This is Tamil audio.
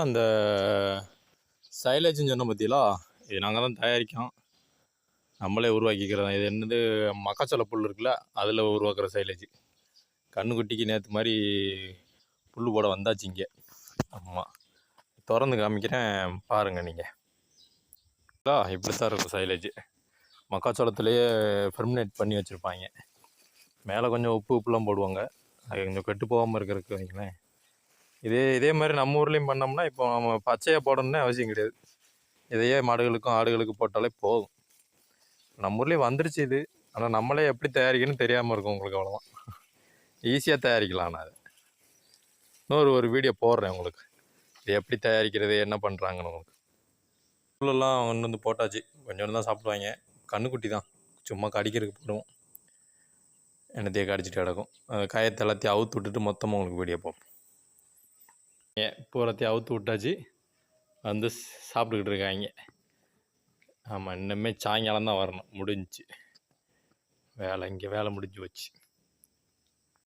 அந்த சைலேஜ்னு சொன்ன பார்த்தீங்களா, இது நாங்கள் தான் தயாரிக்கோம். நம்மளே உருவாக்கிக்கிறது தான். இது என்னது மக்காச்சோள புல் இருக்குல்ல, அதில் உருவாக்குற சைலேஜ். கண்ணுக்குட்டிக்கு நேற்று மாதிரி புல் போட வந்தாச்சு இங்கே. ஆமாம், திறந்து காமிக்கிறேன் பாருங்கள் நீங்கள். இப்படி தான் இருக்கும் சைலேஜ். மக்காச்சோளத்துலேயே ஃபெர்மினேட் பண்ணி வச்சுருப்பாங்க. மேலே கொஞ்சம் உப்புலாம் போடுவாங்க, அது கொஞ்சம் கெட்டு போகாமல் இருக்கிறதுக்கு வைங்களேன். இதே மாதிரி நம்ம ஊர்லேயும் பண்ணோம்னா இப்போ நம்ம பச்சையாக போடணுன்னே அவசியம் கிடையாது. இதையே மாடுகளுக்கும் ஆடுகளுக்கு போட்டாலே போதும். நம்ம ஊர்லேயும் வந்துருச்சு இது. ஆனால் நம்மளே எப்படி தயாரிக்கணும்னு தெரியாமல் இருக்கும் உங்களுக்கு. அவ்வளோதான், ஈஸியாக தயாரிக்கலாம். நான் அதை இன்னொரு வீடியோ போடுறேன் உங்களுக்கு, இது எப்படி தயாரிக்கிறது என்ன பண்ணுறாங்கன்னு. உங்களுக்கு புல்லெல்லாம் ஒன்று வந்து போட்டாச்சு, கொஞ்சோண்டு தான் சாப்பிடுவாங்க. கண்ணுக்குட்டி தான், சும்மா கடிக்கிறதுக்கு போடுவோம். என்னத்தையே கடிச்சிட்டு கிடக்கும். காயத்தை எல்லாத்தையும் அவுத்து விட்டுட்டு மொத்தமாக உங்களுக்கு வீடியோ பார்ப்போம். பூரத்தையும் அவுத்து விட்டாச்சு, வந்து சாப்பிட்டுக்கிட்டு இருக்காங்க. ஆமாம், இன்னுமே சாயங்காலம் தான் வரணும். முடிஞ்சிச்சு வேலை, இங்கே வேலை முடிஞ்சு வச்சு.